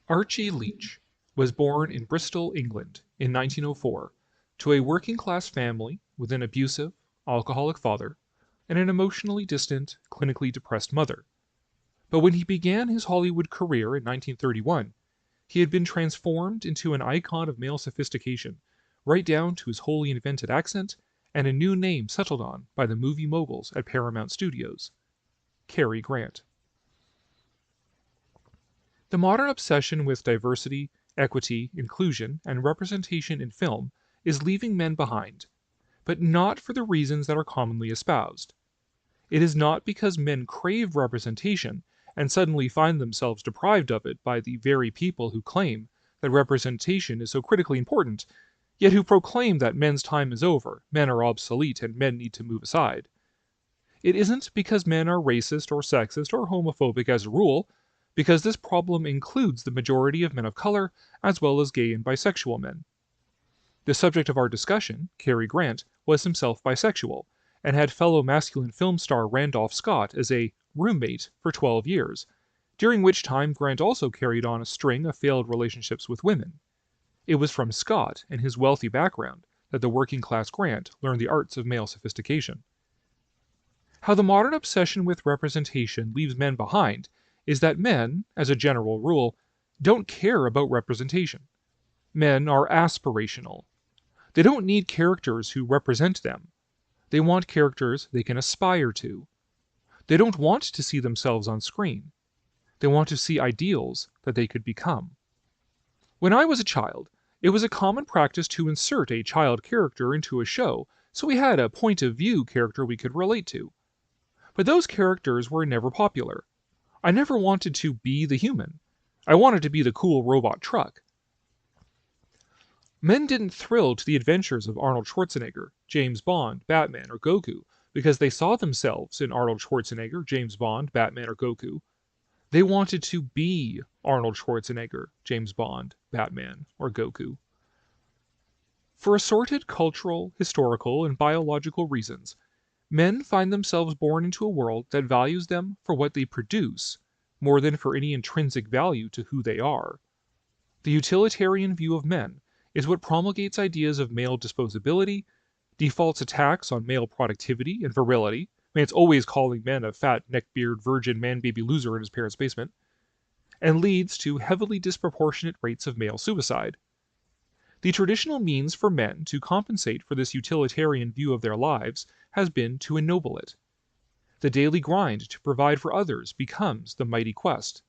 Archie Leach was born in Bristol, England, in 1904, to a working-class family with an abusive, alcoholic father and an emotionally distant, clinically depressed mother. But when he began his Hollywood career in 1931, he had been transformed into an icon of male sophistication, right down to his wholly invented accent and a new name settled on by the movie moguls at Paramount Studios: Cary Grant. The modern obsession with diversity, equity, inclusion, and representation in film is leaving men behind, but not for the reasons that are commonly espoused. It is not because men crave representation and suddenly find themselves deprived of it by the very people who claim that representation is so critically important, yet who proclaim that men's time is over, men are obsolete, and men need to move aside. It isn't because men are racist or sexist or homophobic as a rule, because this problem includes the majority of men of color, as well as gay and bisexual men. The subject of our discussion, Cary Grant, was himself bisexual, and had fellow masculine film star Randolph Scott as a roommate for 12 years, during which time Grant also carried on a string of failed relationships with women. It was from Scott and his wealthy background that the working-class Grant learned the arts of male sophistication. How the modern obsession with representation leaves men behind is that men, as a general rule, don't care about representation. Men are aspirational. They don't need characters who represent them. They want characters they can aspire to. They don't want to see themselves on screen. They want to see ideals that they could become. When I was a child, it was a common practice to insert a child character into a show so we had a point of view character we could relate to. But those characters were never popular. I never wanted to be the human. I wanted to be the cool robot truck. Men didn't thrill to the adventures of Arnold Schwarzenegger, James Bond, Batman, or Goku because they saw themselves in Arnold Schwarzenegger, James Bond, Batman, or Goku. They wanted to be Arnold Schwarzenegger, James Bond, Batman, or Goku. For assorted cultural, historical, and biological reasons, men find themselves born into a world that values them for what they produce, more than for any intrinsic value to who they are. The utilitarian view of men is what promulgates ideas of male disposability, defaults attacks on male productivity and virility. It's always calling men a fat, neckbeard, virgin, man-baby loser in his parents' basement, and leads to heavily disproportionate rates of male suicide. The traditional means for men to compensate for this utilitarian view of their lives has been to ennoble it. The daily grind to provide for others becomes the mighty quest.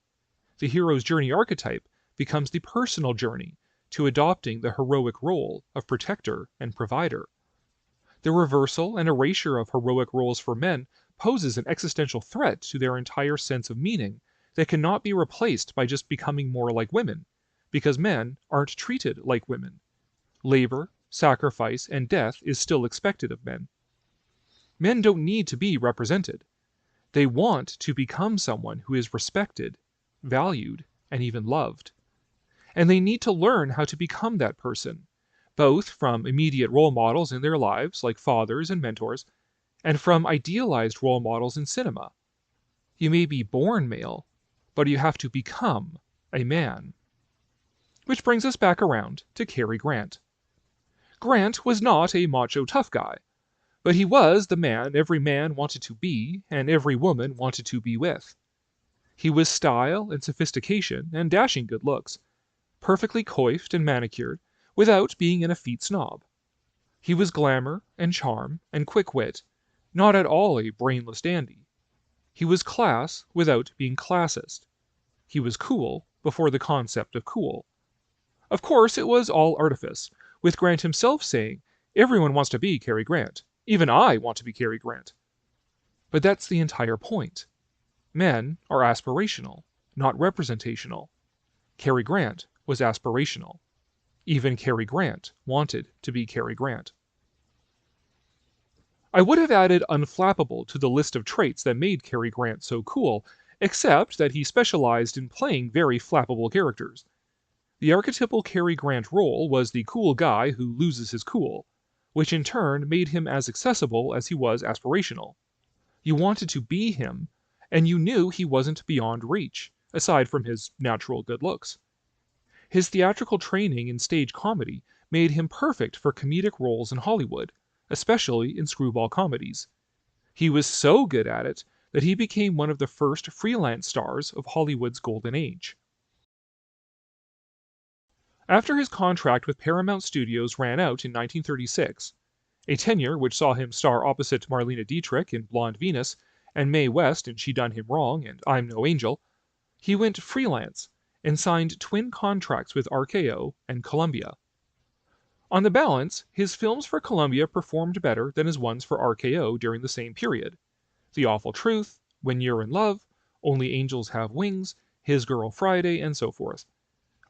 The hero's journey archetype becomes the personal journey to adopting the heroic role of protector and provider. The reversal and erasure of heroic roles for men poses an existential threat to their entire sense of meaning that cannot be replaced by just becoming more like women, because men aren't treated like women. Labor, sacrifice, and death is still expected of men. Men don't need to be represented. They want to become someone who is respected, valued, and even loved. And they need to learn how to become that person, both from immediate role models in their lives, like fathers and mentors, and from idealized role models in cinema. You may be born male, but you have to become a man. Which brings us back around to Cary Grant. Grant was not a macho tough guy, but he was the man every man wanted to be and every woman wanted to be with. He was style and sophistication and dashing good looks, perfectly coiffed and manicured, without being an effete snob. He was glamour and charm and quick wit, not at all a brainless dandy. He was class without being classist. He was cool before the concept of cool. Of course, it was all artifice, with Grant himself saying, "Everyone wants to be Cary Grant. Even I want to be Cary Grant." But that's the entire point. Men are aspirational, not representational. Cary Grant was aspirational. Even Cary Grant wanted to be Cary Grant. I would have added unflappable to the list of traits that made Cary Grant so cool, except that he specialized in playing very flappable characters. The archetypal Cary Grant role was the cool guy who loses his cool, which in turn made him as accessible as he was aspirational. You wanted to be him, and you knew he wasn't beyond reach, aside from his natural good looks. His theatrical training in stage comedy made him perfect for comedic roles in Hollywood, especially in screwball comedies. He was so good at it that he became one of the first freelance stars of Hollywood's golden age. After his contract with Paramount Studios ran out in 1936, a tenure which saw him star opposite Marlene Dietrich in Blonde Venus and Mae West in She Done Him Wrong and I'm No Angel, he went freelance and signed twin contracts with RKO and Columbia. On the balance, his films for Columbia performed better than his ones for RKO during the same period. The Awful Truth, When You're in Love, Only Angels Have Wings, His Girl Friday, and so forth.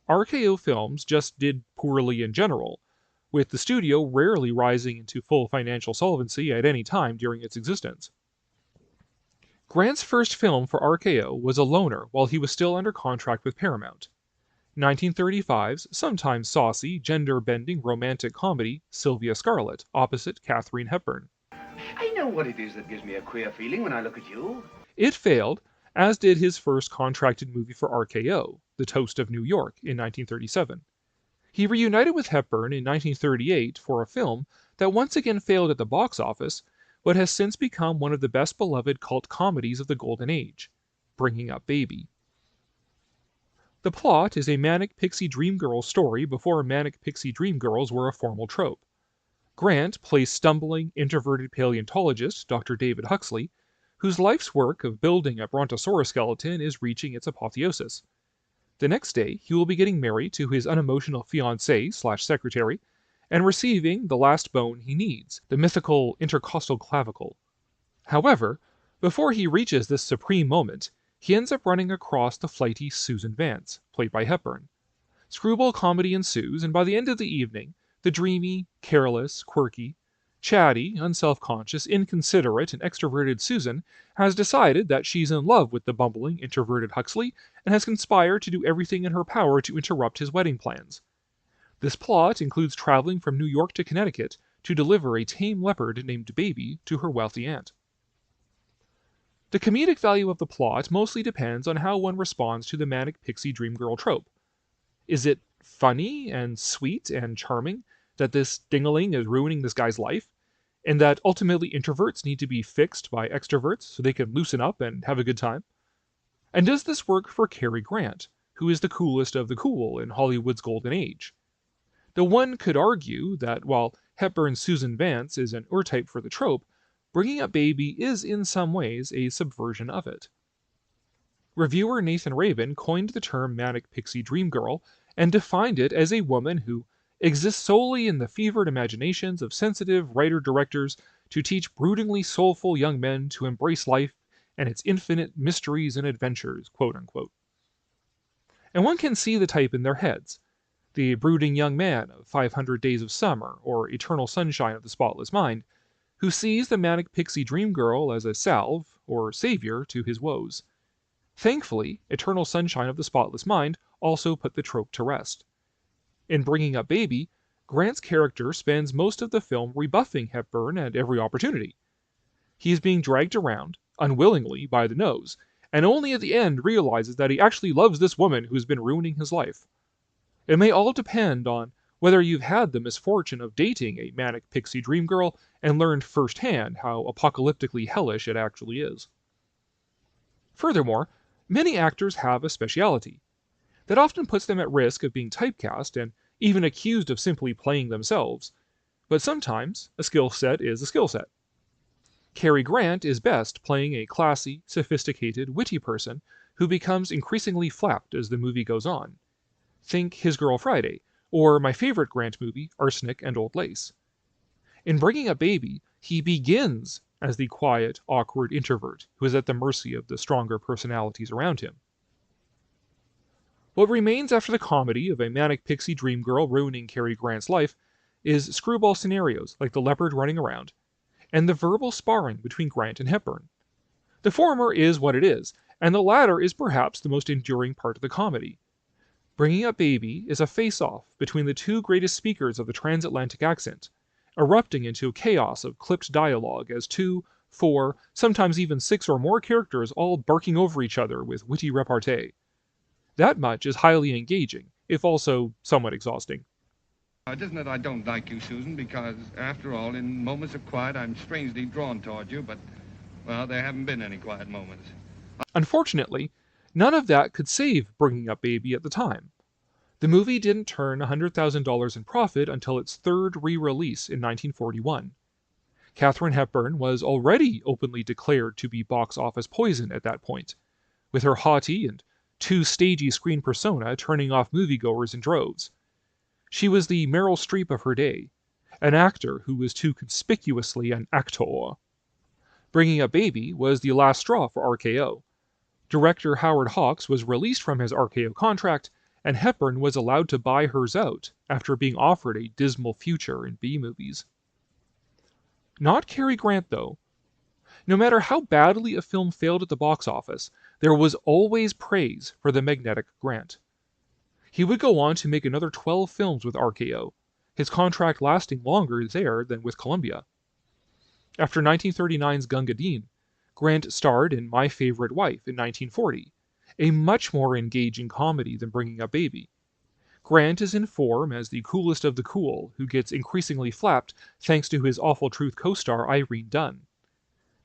RKO films just did poorly in general, with the studio rarely rising into full financial solvency at any time during its existence. Grant's first film for RKO was a loner while he was still under contract with Paramount. 1935's sometimes saucy, gender-bending romantic comedy Sylvia Scarlett, opposite Katharine Hepburn. I know what it is that gives me a queer feeling when I look at you. It failed, as did his first contracted movie for RKO, The Toast of New York, in 1937. He reunited with Hepburn in 1938 for a film that once again failed at the box office, but has since become one of the best beloved cult comedies of the Golden Age, Bringing Up Baby. The plot is a manic pixie dream girl story before manic pixie dream girls were a formal trope. Grant plays stumbling, introverted paleontologist Dr. David Huxley, whose life's work of building a brontosaurus skeleton is reaching its apotheosis. The next day, he will be getting married to his unemotional fiancée/secretary and receiving the last bone he needs, the mythical intercostal clavicle. However, before he reaches this supreme moment, he ends up running across the flighty Susan Vance, played by Hepburn. Screwball comedy ensues, and by the end of the evening, the dreamy, careless, quirky, chatty, unself-conscious, inconsiderate, and extroverted Susan has decided that she's in love with the bumbling, introverted Huxley and has conspired to do everything in her power to interrupt his wedding plans. This plot includes traveling from New York to Connecticut to deliver a tame leopard named Baby to her wealthy aunt. The comedic value of the plot mostly depends on how one responds to the manic pixie dream girl trope. Is it funny and sweet and charming that this ding-a-ling is ruining this guy's life, and that ultimately introverts need to be fixed by extroverts so they can loosen up and have a good time? And does this work for Cary Grant, who is the coolest of the cool in Hollywood's golden age? Though one could argue that while Hepburn's Susan Vance is an archetype for the trope, Bringing Up Baby is in some ways a subversion of it. Reviewer Nathan Rabin coined the term manic pixie dream girl and defined it as a woman who exists solely in the fevered imaginations of sensitive writer-directors to teach broodingly soulful young men to embrace life and its infinite mysteries and adventures, quote-unquote. And one can see the type in their heads. The brooding young man of 500 Days of Summer or Eternal Sunshine of the Spotless Mind, who sees the manic pixie dream girl as a salve or savior to his woes. Thankfully, Eternal Sunshine of the Spotless Mind also put the trope to rest. In Bringing Up Baby, Grant's character spends most of the film rebuffing Hepburn at every opportunity. He is being dragged around, unwillingly, by the nose, and only at the end realizes that he actually loves this woman who has been ruining his life. It may all depend on whether you've had the misfortune of dating a manic pixie dream girl and learned firsthand how apocalyptically hellish it actually is. Furthermore, many actors have a speciality that often puts them at risk of being typecast and even accused of simply playing themselves, but sometimes a skill set is a skill set. Cary Grant is best playing a classy, sophisticated, witty person who becomes increasingly flapped as the movie goes on. Think His Girl Friday, or my favorite Grant movie, Arsenic and Old Lace. In Bringing Up Baby, he begins as the quiet, awkward introvert who is at the mercy of the stronger personalities around him. What remains after the comedy of a manic pixie dream girl ruining Cary Grant's life is screwball scenarios like the leopard running around, and the verbal sparring between Grant and Hepburn. The former is what it is, and the latter is perhaps the most enduring part of the comedy. Bringing Up Baby is a face-off between the two greatest speakers of the transatlantic accent, erupting into a chaos of clipped dialogue as 2, 4, sometimes even 6 or more characters all barking over each other with witty repartee. That much is highly engaging if also somewhat exhausting. It isn't that I don't like you, Susan, because, after all, in moments of quiet, I'm strangely drawn toward you, but, well, there haven't been any quiet moments. Unfortunately, none of that could save Bringing Up Baby at the time. The movie didn't turn $100,000 in profit until its third re-release in 1941. Katharine Hepburn was already openly declared to be box office poison at that point, with her haughty and too stagey screen persona turning off moviegoers in droves. She was the Meryl Streep of her day, an actor who was too conspicuously an actor. Bringing Up Baby was the last straw for RKO. Director Howard Hawks was released from his RKO contract, and Hepburn was allowed to buy hers out after being offered a dismal future in B-movies. Not Cary Grant, though. No matter how badly a film failed at the box office, there was always praise for the magnetic Grant. He would go on to make another 12 films with RKO, his contract lasting longer there than with Columbia. After 1939's Gunga Din, Grant starred in My Favorite Wife in 1940, a much more engaging comedy than Bringing Up Baby. Grant is in form as the coolest of the cool, who gets increasingly flapped thanks to his Awful Truth co-star Irene Dunne.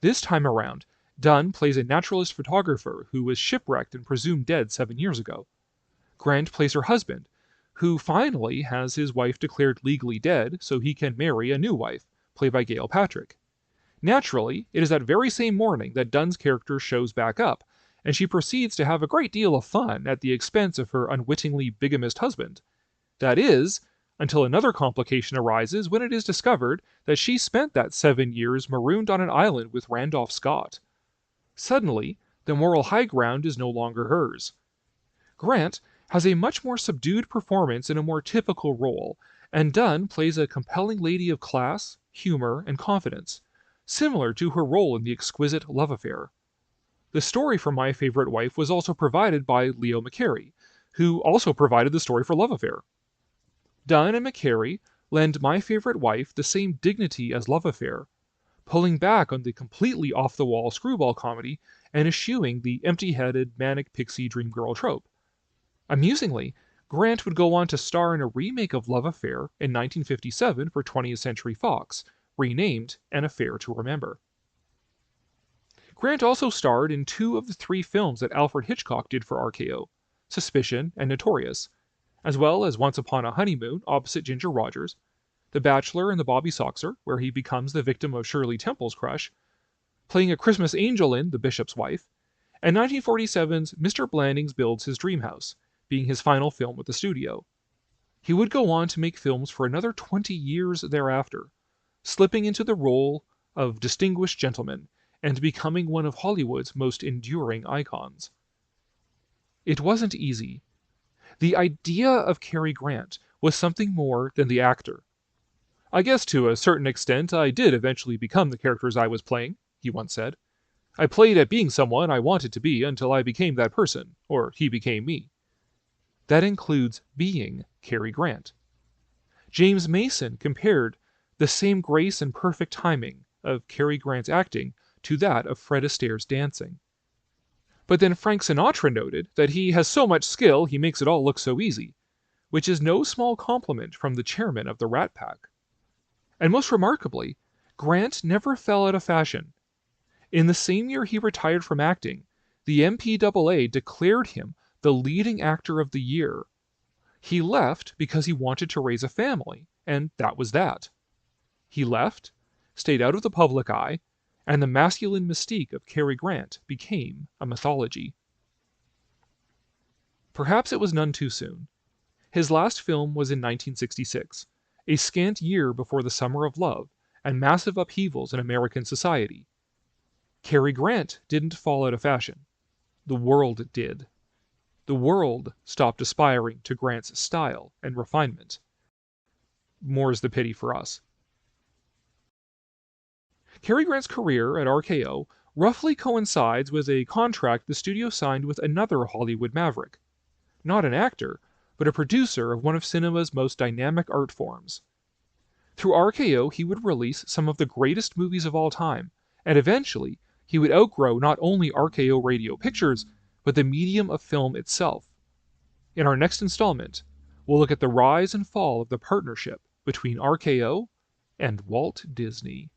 This time around, Dunne plays a naturalist photographer who was shipwrecked and presumed dead 7 years ago. Grant plays her husband, who finally has his wife declared legally dead so he can marry a new wife, played by Gail Patrick. Naturally, it is that very same morning that Dunne's character shows back up, and she proceeds to have a great deal of fun at the expense of her unwittingly bigamist husband. That is, until another complication arises when it is discovered that she spent that 7 years marooned on an island with Randolph Scott. Suddenly, the moral high ground is no longer hers. Grant has a much more subdued performance in a more typical role, and Dunne plays a compelling lady of class, humor, and confidence, similar to her role in the exquisite love affair. The story for My Favorite Wife was also provided by Leo McCarey, who also provided the story for Love Affair. Dunne and McCarey lend My Favorite Wife the same dignity as Love Affair, pulling back on the completely off-the-wall screwball comedy and eschewing the empty-headed manic pixie dream girl trope. Amusingly, Grant would go on to star in a remake of Love Affair in 1957 for 20th Century Fox, renamed An Affair to Remember. Grant also starred in 2 of the 3 films that Alfred Hitchcock did for RKO, Suspicion and Notorious, as well as Once Upon a Honeymoon opposite Ginger Rogers, The Bachelor and the Bobby Soxer, where he becomes the victim of Shirley Temple's crush, playing a Christmas angel in The Bishop's Wife, and 1947's Mr. Blandings Builds His Dream House, being his final film with the studio. He would go on to make films for another 20 years thereafter, slipping into the role of distinguished gentleman and becoming one of Hollywood's most enduring icons. It wasn't easy. The idea of Cary Grant was something more than the actor. "I guess to a certain extent I did eventually become the characters I was playing," he once said. "I played at being someone I wanted to be until I became that person, or he became me." That includes being Cary Grant. James Mason compared the same grace and perfect timing of Cary Grant's acting to that of Fred Astaire's dancing. But then Frank Sinatra noted that he has so much skill he makes it all look so easy, which is no small compliment from the chairman of the Rat Pack. And most remarkably, Grant never fell out of fashion. In the same year he retired from acting, the MPAA declared him the leading actor of the year. He left because he wanted to raise a family, and that was that. He left, stayed out of the public eye, and the masculine mystique of Cary Grant became a mythology. Perhaps it was none too soon. His last film was in 1966, a scant year before the Summer of Love and massive upheavals in American society. Cary Grant didn't fall out of fashion. The world did. The world stopped aspiring to Grant's style and refinement. More's the pity for us. Cary Grant's career at RKO roughly coincides with a contract the studio signed with another Hollywood maverick. Not an actor, but a producer of one of cinema's most dynamic art forms. Through RKO, he would release some of the greatest movies of all time, and eventually, he would outgrow not only RKO Radio Pictures, but the medium of film itself. In our next installment, we'll look at the rise and fall of the partnership between RKO and Walt Disney.